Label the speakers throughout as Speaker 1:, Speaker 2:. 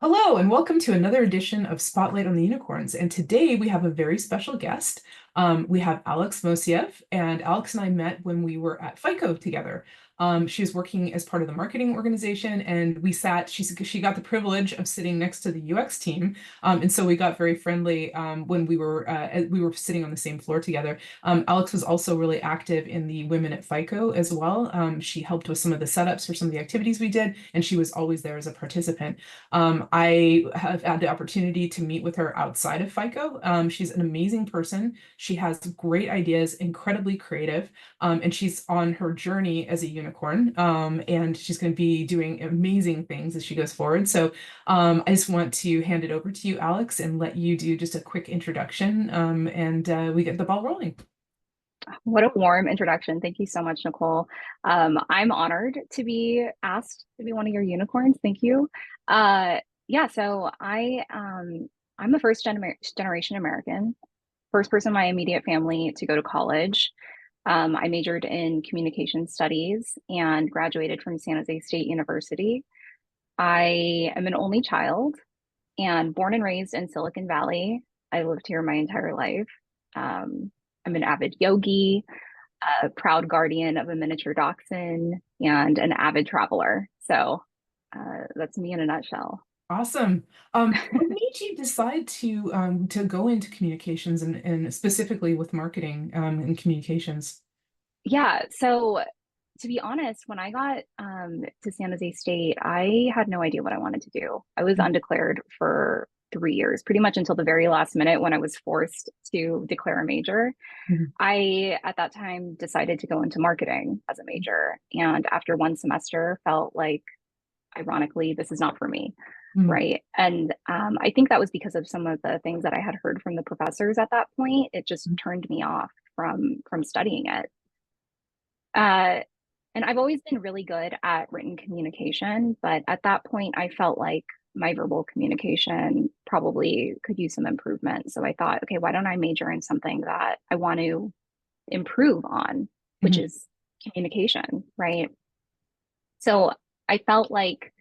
Speaker 1: Hello, and welcome to another edition of Spotlight on the Unicorns. And today we have a very special guest. We have Alex Mossiev, and Alex and I met when we were at FICO together. She was working as part of the marketing organization, and we sat. She got the privilege of sitting next to the UX team, and so we got very friendly when we were sitting on the same floor together. Alex was also really active in the Women at FICO as well. She helped with some of the setups for some of the activities we did, and she was always there as a participant. I have had the opportunity to meet with her outside of FICO. She's an amazing person. She has great ideas, incredibly creative, and she's on her journey as a unicorn. And she's going to be doing amazing things as she goes forward. So I just want to hand it over to you, Alex, and let you do just a quick introduction, and we get the ball rolling.
Speaker 2: What a warm introduction. Thank you so much, Nicole. I'm honored to be asked to be one of your unicorns. Thank you. Yeah, so I'm a generation American, first person in my immediate family to go to college. I majored in communication studies and graduated from San Jose State University. I am an only child and born and raised in Silicon Valley. I lived here my entire life. I'm an avid yogi, a proud guardian of a miniature dachshund, and an avid traveler. So that's me in a nutshell.
Speaker 1: Awesome. What made you decide to go into communications and specifically with marketing and communications?
Speaker 2: Yeah. So to be honest, when I got to San Jose State, I had no idea what I wanted to do. I was undeclared for 3 years, pretty much until the very last minute when I was forced to declare a major.
Speaker 1: Mhm.
Speaker 2: I, at that time, decided to go into marketing as a major. And after one semester, felt like, ironically, this is not for me.
Speaker 1: Mhm.
Speaker 2: Right. And I think that was because of some of the things that I had heard from the professors at that point. It just turned me off from studying it. Uh, and I've always been really good at written communication, but at that point, I felt like my verbal communication probably could use some improvement. So I thought, okay, why don't I major in something that I want to improve on, which
Speaker 1: Mhm.
Speaker 2: is communication, right? So I felt like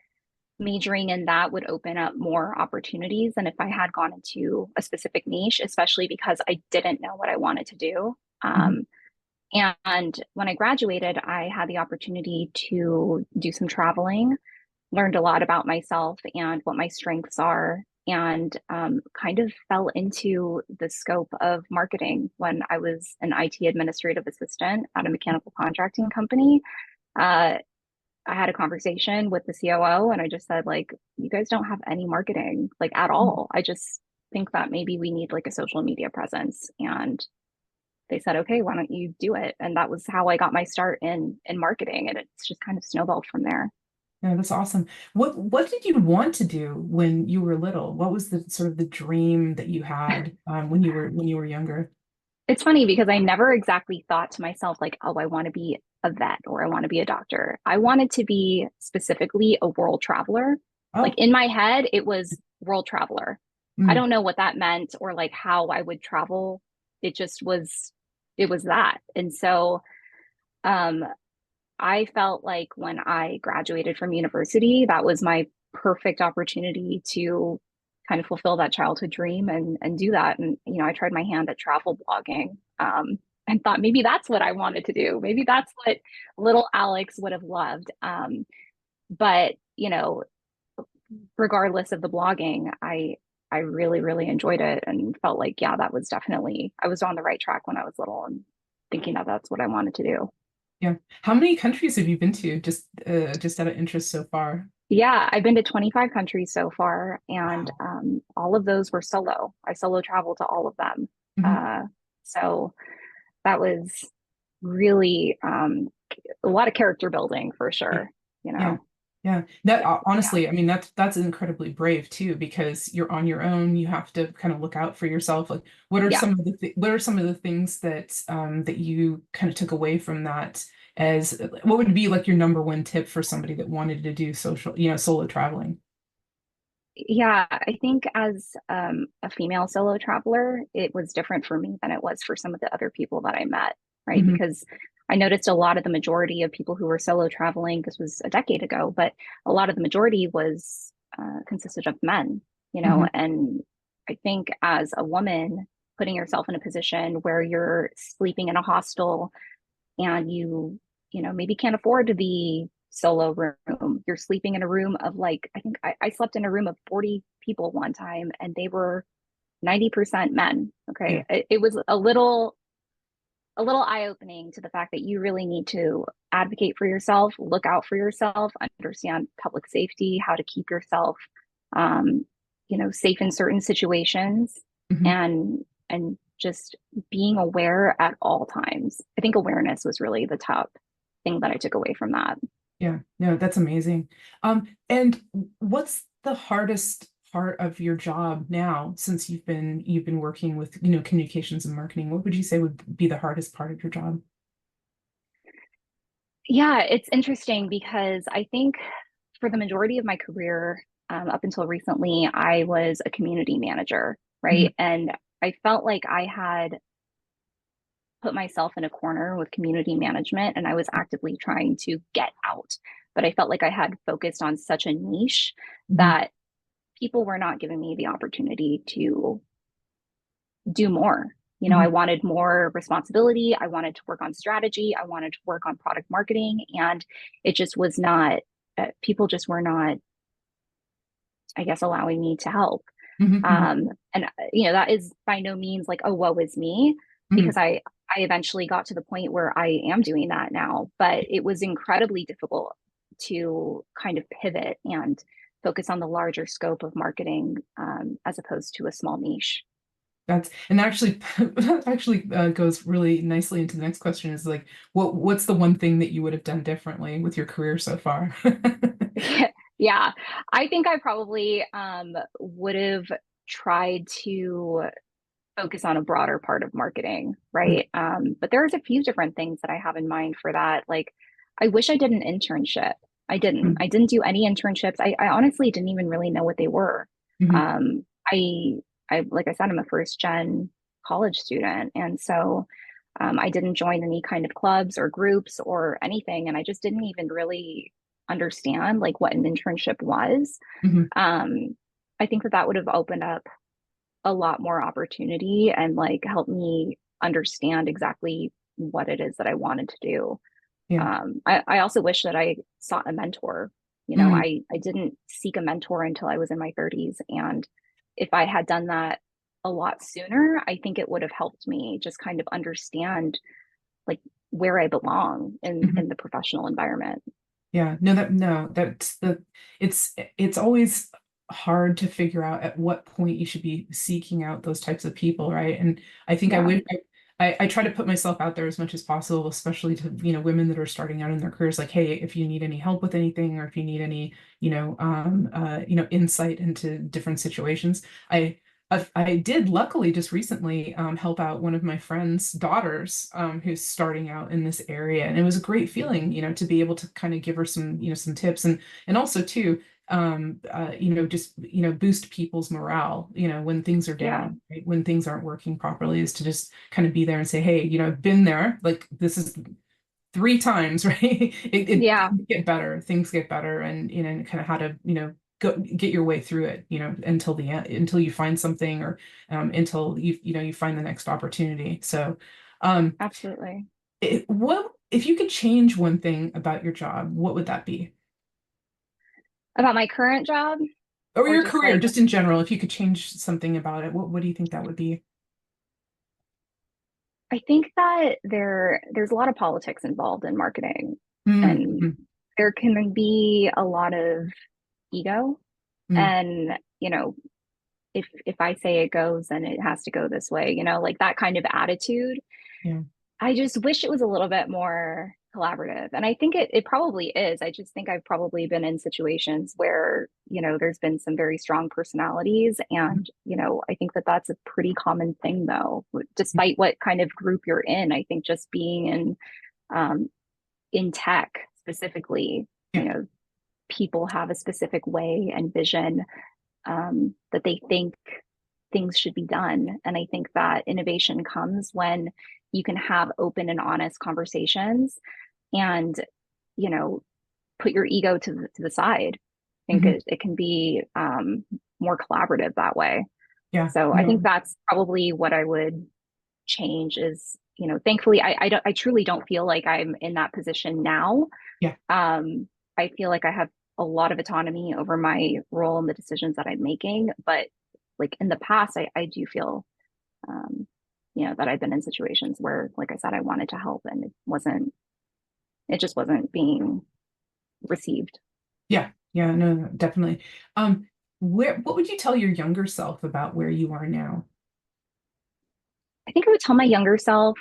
Speaker 2: majoring in that would open up more opportunities than if I had gone into a specific niche, especially because I didn't know what I wanted to do.
Speaker 1: Mhm.
Speaker 2: And when I graduated, I had the opportunity to do some traveling, learned a lot about myself and what my strengths are, and kind of fell into the scope of marketing when I was an IT administrative assistant at a mechanical contracting company. Uh, I had a conversation with the COO and I just said, like, you guys don't have any marketing, like, at
Speaker 1: Mhm.
Speaker 2: all. I just think that maybe we need like a social media presence. And they said, okay, why don't you do it? And that was how I got my start in marketing. And it's just kind of snowballed from there.
Speaker 1: Yeah, that's awesome. What did you want to do when you were little? What was the sort of the dream that you had when you were younger?
Speaker 2: It's funny because I never exactly thought to myself, like, oh, I want to be a vet or I want to be a doctor. I wanted to be specifically a world traveler. Like
Speaker 1: Oh,
Speaker 2: in my head, it was world traveler. I
Speaker 1: mm,
Speaker 2: don't know what that meant or like how I would travel. It just was, it was that. And so um, I felt like when I graduated from university, that was my perfect opportunity to kind of fulfill that childhood dream and do that. And I tried my hand at travel blogging, and thought maybe that's what I wanted to do. Maybe that's what little Alex would have loved. But regardless of the blogging, I really really enjoyed it and felt like yeah, that was definitely I was on the right track when I was little and thinking that that's what I wanted to do.
Speaker 1: yeah. How many countries have you been to just out of interest so far?
Speaker 2: Yeah, I've been to 25 countries so far, and
Speaker 1: Wow.
Speaker 2: all of those were solo. I solo traveled to all of them.
Speaker 1: Mhm.
Speaker 2: Uh, so that was really a lot of character building for
Speaker 1: Yeah.
Speaker 2: sure, you
Speaker 1: Yeah.
Speaker 2: know.
Speaker 1: Yeah. That
Speaker 2: Yeah.
Speaker 1: honestly, I mean that's incredibly brave too, because you're on your own. You have to kind of look out for yourself. Like
Speaker 2: Yeah.
Speaker 1: what are some of the things that you kind of took away from that as what would be like your number one tip for somebody that wanted to do solo traveling?
Speaker 2: Yeah, I think as a female solo traveler, it was different for me than it was for some of the other people that I met, right?
Speaker 1: Hmm.
Speaker 2: Because I noticed a lot of the majority of people who were solo traveling, this was a decade ago, but a lot of the majority was consisted of men,
Speaker 1: Hmm.
Speaker 2: and I think as a woman, putting yourself in a position where you're sleeping in a hostel and maybe can't afford the solo room. You're sleeping in a room of like, I think I slept in a room of 40 people one time and they were 90% men.
Speaker 1: Yeah.
Speaker 2: Okay. It was a little eye-opening to the fact that you really need to advocate for yourself, look out for yourself, understand public safety, how to keep yourself um, safe in certain situations,
Speaker 1: Hmm.
Speaker 2: and just being aware at all times. I think awareness was really the top thing that I took away from that.
Speaker 1: Yeah, no, that's amazing. And what's the hardest part of your job now since you've been working with, communications and marketing? What would you say would be the hardest part of your job?
Speaker 2: Yeah, it's interesting because I think for the majority of my career, up until recently, I was a community manager,
Speaker 1: Hmm.
Speaker 2: right? And I felt like I had put myself in a corner with community management and I was actively trying to get out. But I felt like I had focused on such a niche
Speaker 1: Hmm.
Speaker 2: that people were not giving me the opportunity to do more. I
Speaker 1: Hmm.
Speaker 2: wanted more responsibility. I wanted to work on strategy. I wanted to work on product marketing. And it just was not, people just were not, I guess, allowing me to help.
Speaker 1: Hmm. Hmm.
Speaker 2: And that is by no means like, oh, woe is me, because
Speaker 1: Hmm.
Speaker 2: I eventually got to the point where I am doing that now. But it was incredibly difficult to kind of pivot and focus on the larger scope of marketing, as opposed to a small niche.
Speaker 1: And actually that actually goes really nicely into the next question is like, what's the one thing that you would have done differently with your career so far?
Speaker 2: Yeah, I think I probably would have tried to focus on a broader part of marketing, right? But there's a few different things that I have in mind for that. Like, I wish I did an internship. I didn't.
Speaker 1: Mhm.
Speaker 2: I didn't do any internships. I honestly didn't even really know what they were.
Speaker 1: Mhm.
Speaker 2: Um, I, like I said, I'm a first gen college student, and so I didn't join any kind of clubs or groups or anything, and I just didn't even really understand like what an internship was.
Speaker 1: Mhm.
Speaker 2: Um, I think that would have opened up a lot more opportunity and like help me understand exactly what it is that I wanted to do.
Speaker 1: Yeah.
Speaker 2: I also wish that I sought a mentor.
Speaker 1: Mm.
Speaker 2: I didn't seek a mentor until I was in my 30s. And if I had done that a lot sooner, I think it would have helped me just kind of understand like where I belong in
Speaker 1: Mhm.
Speaker 2: the professional environment.
Speaker 1: Yeah, no, that's it's always hard to figure out at what point you should be seeking out those types of people, right? And I think I
Speaker 2: Yeah,
Speaker 1: would I try to put myself out there as much as possible, especially to, women that are starting out in their careers, like, hey, if you need any help with anything or if you need any, insight into different situations. I did luckily just recently help out one of my friend's daughters who's starting out in this area, and it was a great feeling, to be able to kind of give her some, some tips and also too, just boost people's morale, when things are
Speaker 2: yeah,
Speaker 1: down, right? When things aren't working properly, is to just kind of be there and say, hey, I've been there, like this is three times, right?
Speaker 2: yeah,
Speaker 1: Things get better, and kind of how to go get your way through it, until the end, until you find something, or until you find the next opportunity. So um
Speaker 2: absolutely.
Speaker 1: what if you could change one thing about your job, what would that be?
Speaker 2: About my current job,
Speaker 1: Or
Speaker 2: or
Speaker 1: your
Speaker 2: just
Speaker 1: career,
Speaker 2: like,
Speaker 1: just in general, if you could change something about it, what do you think that would be?
Speaker 2: I think that there's a lot of politics involved in marketing, and
Speaker 1: Mm-hmm.
Speaker 2: there can be a lot of ego.
Speaker 1: Mm.
Speaker 2: And if I say it goes, then it has to go this way. Like that kind of attitude.
Speaker 1: Yeah.
Speaker 2: I just wish it was a little bit more collaborative. And I think it probably is. I just think I've probably been in situations where, there's been some very strong personalities. And, I think that that's a pretty common thing, though, despite what kind of group you're in. I think just being um, in tech specifically,
Speaker 1: Yeah.
Speaker 2: people have a specific way and vision, that they think things should be done. And I think that innovation comes when you can have open and honest conversations and, you know, put your ego to the side think
Speaker 1: Hmm.
Speaker 2: it can be more collaborative that way.
Speaker 1: Yeah.
Speaker 2: So I think
Speaker 1: No.
Speaker 2: that's probably what I would change is, thankfully I truly don't feel like I'm in that position now.
Speaker 1: Yeah.
Speaker 2: I feel like I have a lot of autonomy over my role and the decisions that I'm making, but like in the past, I do feel, um, that I've been in situations where, like I said, I wanted to help and it just wasn't being received.
Speaker 1: Yeah. Yeah. No, no, definitely. What would you tell your younger self about where you are now?
Speaker 2: I think I would tell my younger self,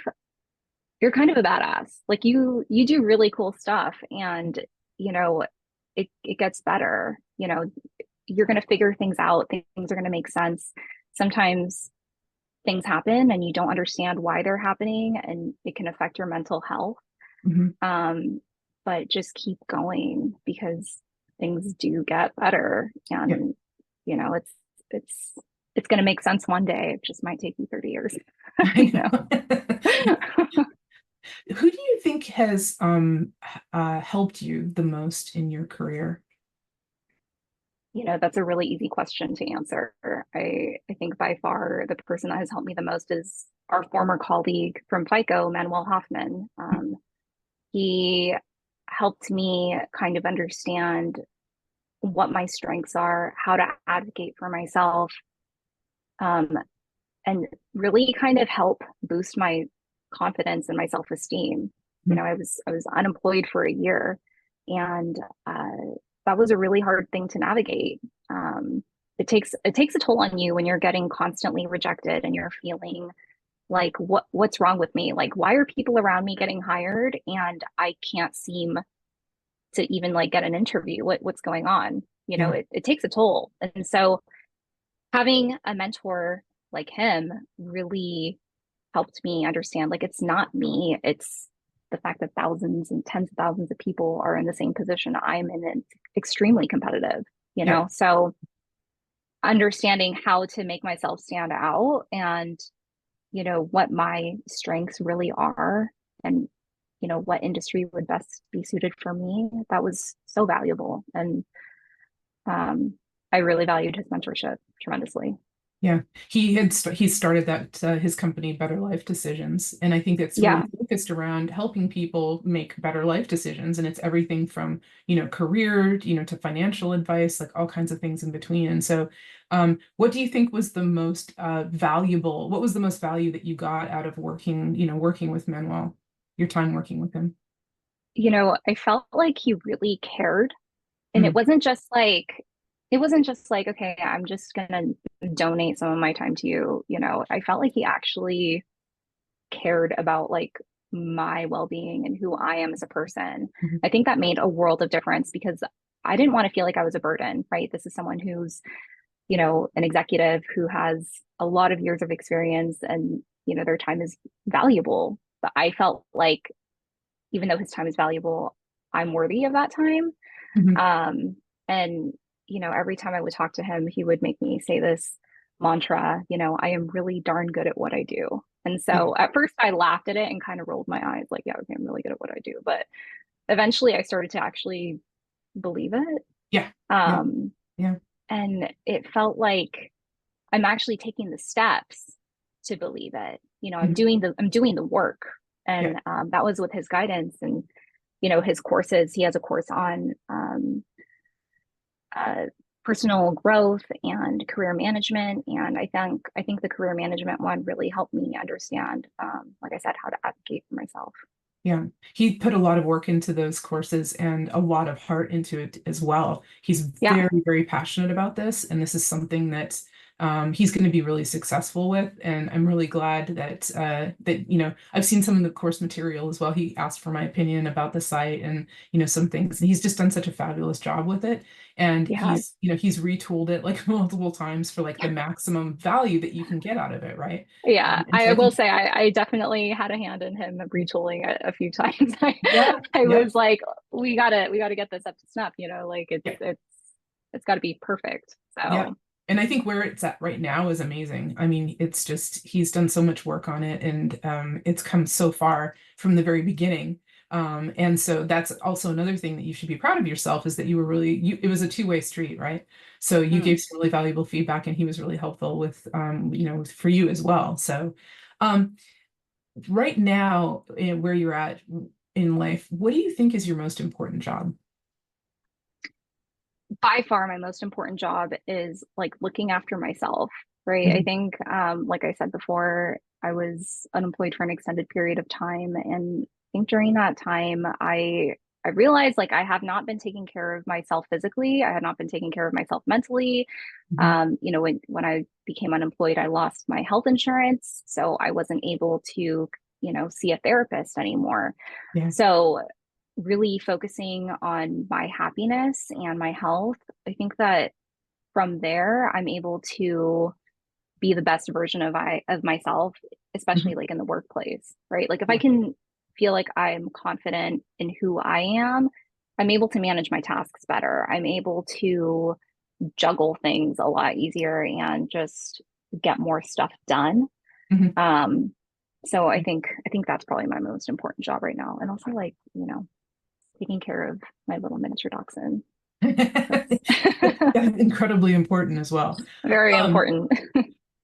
Speaker 2: you're kind of a badass. Like you do really cool stuff and you know, it gets better. You're going to figure things out. Things are going to make sense. Sometimes things happen and you don't understand why they're happening and it can affect your mental health.
Speaker 1: Hmm.
Speaker 2: Um, but just keep going because things do get better
Speaker 1: Yeah.
Speaker 2: and it's it's going to make sense one day. It just might take you 30 years, you
Speaker 1: I
Speaker 2: know.
Speaker 1: know. Who do you think has helped you the most in your career?
Speaker 2: That's a really easy question to answer. I think by far the person that has helped me the most is our former colleague from FICO, Manuel Hoffman. He helped me kind of understand what my strengths are, how to advocate for myself, um, and really kind of help boost my confidence and my self-esteem. I was unemployed for a year, and uh, that was a really hard thing to navigate. It takes a toll on you when you're getting constantly rejected and you're feeling like what's wrong with me? Like why are people around me getting hired and I can't seem to even like get an interview? What's going on?
Speaker 1: Yeah.
Speaker 2: It takes a toll. And so having a mentor like him really helped me understand like it's not me, it's the fact that thousands and tens of thousands of people are in the same position I'm in. It's extremely competitive,
Speaker 1: Yeah.
Speaker 2: so understanding how to make myself stand out and what my strengths really are and what industry would best be suited for me, that was so valuable. And um, I really valued his mentorship tremendously.
Speaker 1: Yeah, he started that his company Better Life Decisions, and I think it's really
Speaker 2: Yeah.
Speaker 1: focused around helping people make better life decisions, and it's everything from career to financial advice, like all kinds of things in between. And so, what do you think was the most valuable? What was the most value that you got out of working with Manuel, your time working with him?
Speaker 2: I felt like he really cared. And
Speaker 1: Mm,
Speaker 2: it wasn't just like, okay, I'm just gonna donate some of my time to you. I felt like he actually cared about like my well-being and who I am as a person.
Speaker 1: mhm,
Speaker 2: I think that made a world of difference because I didn't want to feel like I was a burden, right? This is someone who's, an executive who has a lot of years of experience and, their time is valuable. But I felt like even though his time is valuable, I'm worthy of that time.
Speaker 1: mhm.
Speaker 2: Um, and, every time I would talk to him, he would make me say this mantra, I am really darn good at what I do. And
Speaker 1: Yeah,
Speaker 2: so at first I laughed at it and kind of rolled my eyes, like, yeah, okay, I'm really good at what I do. But eventually I started to actually believe it.
Speaker 1: yeah, yeah,
Speaker 2: Um,
Speaker 1: yeah.
Speaker 2: and it felt like I'm actually taking the steps to believe it. I'm
Speaker 1: Mhm.
Speaker 2: doing the work.
Speaker 1: Yeah.
Speaker 2: And that was with his guidance and, his courses. He has a course on uh, personal growth and career management. And I think the career management one really helped me understand, like I said, how to advocate for myself.
Speaker 1: Yeah, he put a lot of work into those courses and a lot of heart into it as well. He's
Speaker 2: Yeah,
Speaker 1: very, very passionate about this, and this is something that he's going to be really successful with. And I'm really glad that I've seen some of the course material as well. He asked for my opinion about the site and some things, and he's just done such a fabulous job with it. And
Speaker 2: yeah,
Speaker 1: he's retooled it like multiple times for like the maximum value that you can get out of it, right?
Speaker 2: yeah.
Speaker 1: And so
Speaker 2: I
Speaker 1: I
Speaker 2: will
Speaker 1: think,
Speaker 2: say I definitely had a hand in him retooling a few times.
Speaker 1: yeah,
Speaker 2: I
Speaker 1: yeah,
Speaker 2: was like, we gotta get this up to snuff, like
Speaker 1: yeah.
Speaker 2: it's got to be perfect.
Speaker 1: Yeah.
Speaker 2: So
Speaker 1: And I think where it's at right now is amazing. I mean, it's just he's done so much work on it and it's come so far from the very beginning. And so that's also another thing that you should be proud of yourself is that you were really, it was a two-way street, right? So you
Speaker 2: Mm.
Speaker 1: gave some really valuable feedback and he was really helpful with, for you as well. So, um, right now, where you're at in life, what do you think is your most important job?
Speaker 2: By far, my most important job is like looking after myself, right? I
Speaker 1: Mhm.
Speaker 2: think, like I said before, I was unemployed for an extended period of time, and I think during that time, I realized like I have not been taking care of myself physically. I had not been taking care of myself mentally.
Speaker 1: Mhm.
Speaker 2: When I became unemployed, I lost my health insurance, so I wasn't able to, see a therapist anymore.
Speaker 1: Yeah.
Speaker 2: So really focusing on my happiness and my health, I think that from there, I'm able to be the best version of myself, especially
Speaker 1: Mhm.
Speaker 2: like in the workplace, right? Like if I
Speaker 1: Yeah.
Speaker 2: can feel like I'm confident in who I am, I'm able to manage my tasks better. I'm able to juggle things a lot easier and just get more stuff done.
Speaker 1: Mhm.
Speaker 2: Um, so I think that's probably my most important job right now. And also like, taking care of my little miniature dachshund. That's
Speaker 1: That's incredibly important as well.
Speaker 2: very
Speaker 1: Um,
Speaker 2: important.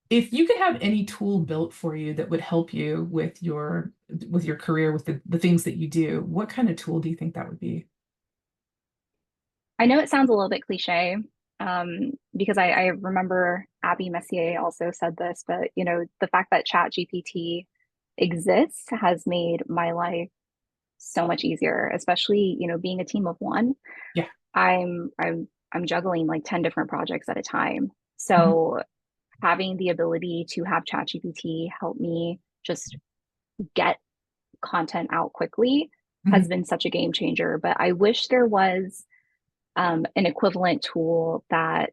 Speaker 1: if you could have any tool built for you that would help you with your career, with the things that you do, what kind of tool do you think that would be?
Speaker 2: I know it sounds a little bit cliche, because I remember Abby Messier also said this, but the fact that Chat GPT exists has made my life so much easier, especially, being a team of one.
Speaker 1: Yeah.
Speaker 2: I'm juggling like 10 different projects at a time.
Speaker 1: Mhm.
Speaker 2: So having the ability to have Chat GPT help me just get content out quickly has
Speaker 1: Mhm.
Speaker 2: been such a game changer. But I wish there was an equivalent tool that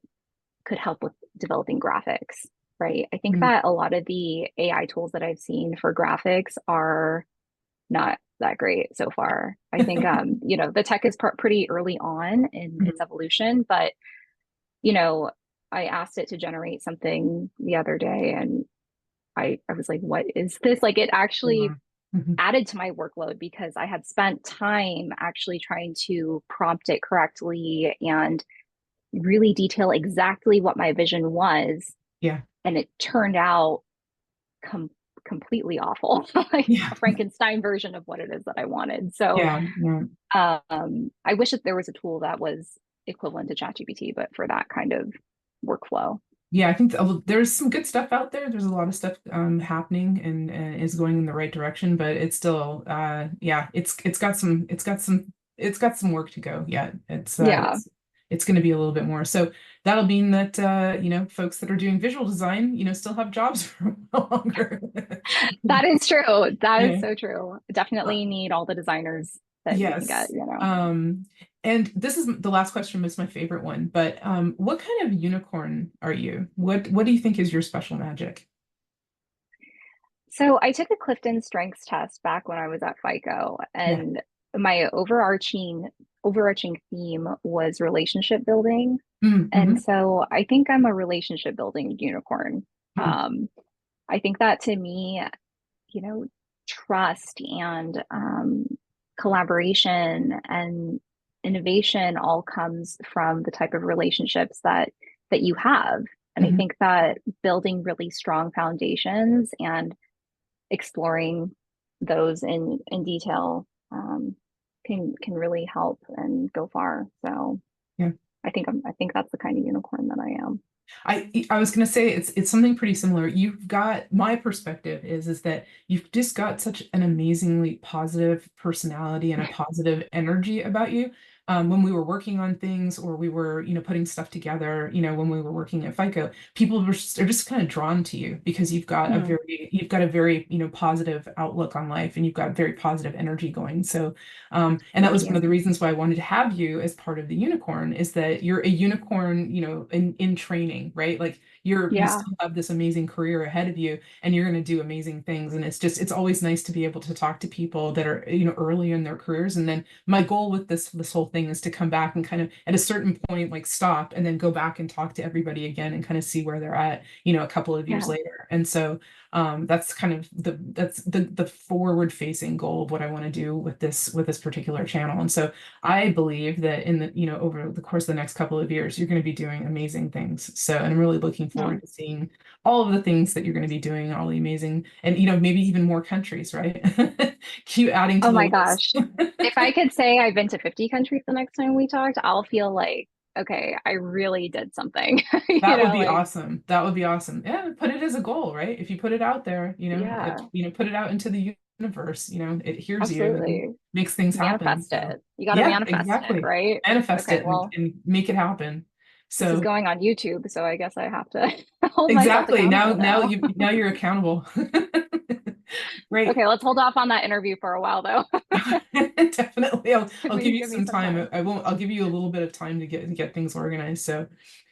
Speaker 2: could help with developing graphics, right? I think
Speaker 1: Mhm.
Speaker 2: that a lot of the AI tools that I've seen for graphics are not that great so far. I think, the tech is pretty early on in its
Speaker 1: Mhm.
Speaker 2: evolution, but, you know, I asked it to generate something the other day and I was like, what is this? Like it actually
Speaker 1: Wow. Mhm.
Speaker 2: added to my workload because I had spent time actually trying to prompt it correctly and really detail exactly what my vision was.
Speaker 1: Yeah.
Speaker 2: And it turned out com- completely awful, like
Speaker 1: Yeah.
Speaker 2: a Frankenstein version of what it is that I wanted. So
Speaker 1: Yeah. Yeah.
Speaker 2: I wish that there was a tool that was equivalent to ChatGPT, but for that kind of workflow.
Speaker 1: Yeah, I think there's some good stuff out there. There's a lot of stuff happening and is going in the right direction, but it's still yeah, it's got some work to go yet.
Speaker 2: Yeah,
Speaker 1: It's going to be a little bit more. So that'll mean that folks that are doing visual design, still have jobs for a while longer.
Speaker 2: that is true. That is
Speaker 1: Yeah.
Speaker 2: so true. Definitely need all the designers that we can get,
Speaker 1: Yes. And this is the last question was my favorite one, but what kind of unicorn are you? What do you think is your special magic?
Speaker 2: So I took a Clifton Strengths test back when I was at FICO,
Speaker 1: Yeah.
Speaker 2: and my overarching theme was relationship building. And
Speaker 1: Mm-hmm.
Speaker 2: so I think I'm a relationship building unicorn. Um, I think that to me, you know, trust and collaboration and innovation all comes from the type of relationships that you have. And I
Speaker 1: Mm-hmm.
Speaker 2: think that building really strong foundations and exploring those in detail can really help and go far. So
Speaker 1: Yeah.
Speaker 2: I think that's the kind of unicorn that I am.
Speaker 1: I was gonna say it's something pretty similar. You've got my perspective is that you've just got such an amazingly positive personality and a positive energy about you. When we were working on things or we were, putting stuff together, when we were working at FICO, people are just kind of drawn to you because
Speaker 2: Hmm.
Speaker 1: you've got a very, positive outlook on life and you've got very positive energy going. So and that
Speaker 2: Thank
Speaker 1: was one of
Speaker 2: you.
Speaker 1: the reasons why I wanted to have you as part of the unicorn is that you're a unicorn, in training, right? Like you
Speaker 2: Yeah.
Speaker 1: still have this amazing career ahead of you and you're going to do amazing things. And it's always nice to be able to talk to people that are, early in their careers. And then my goal with this whole thing is to come back and kind of at a certain point, like stop and then go back and talk to everybody again and kind of see where they're at, a couple of years
Speaker 2: Yeah.
Speaker 1: later. And so That's kind of the forward facing goal of what I want to do with this particular channel. And so I believe that in the, over the course of the next couple of years, you're going to be doing amazing things. So, and I'm really looking forward
Speaker 2: No.
Speaker 1: to seeing all of the things that you're going to be doing, all the amazing, and maybe even more countries, right? Keep adding to
Speaker 2: Oh
Speaker 1: the
Speaker 2: my
Speaker 1: list.
Speaker 2: gosh. If I could say I've been to 50 countries the next time we talked, I'll feel like, okay, I really did something.
Speaker 1: That would be
Speaker 2: Like,
Speaker 1: awesome. That would be awesome. Yeah, put it as a goal, right? If you put it out there,
Speaker 2: yeah,
Speaker 1: put it out into the universe, it hears you and
Speaker 2: absolutely.
Speaker 1: makes things happen.
Speaker 2: Manifest
Speaker 1: So
Speaker 2: it. You got to
Speaker 1: yeah,
Speaker 2: manifest it,
Speaker 1: exactly.
Speaker 2: right?
Speaker 1: Manifest
Speaker 2: Okay,
Speaker 1: it and,
Speaker 2: well,
Speaker 1: and make it happen.
Speaker 2: this is
Speaker 1: So
Speaker 2: going on YouTube, so I guess I have to hold myself
Speaker 1: exactly. Now,
Speaker 2: accountable now.
Speaker 1: now you're accountable.
Speaker 2: Okay,
Speaker 1: Great.
Speaker 2: let's hold off on that interview for a while though.
Speaker 1: Definitely. I'll give you
Speaker 2: Give me
Speaker 1: some
Speaker 2: some
Speaker 1: time.
Speaker 2: time.
Speaker 1: I'll give you a little bit of time to get things organized. So,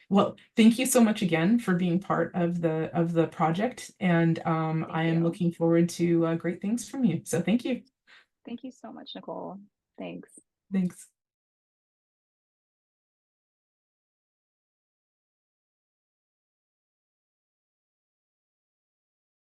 Speaker 1: well, thank you so much again for being part of the project. And I
Speaker 2: Thank
Speaker 1: am
Speaker 2: you.
Speaker 1: looking forward to great things from you. So thank you.
Speaker 2: Thank you so much, Nicole. Thanks.
Speaker 1: Thanks.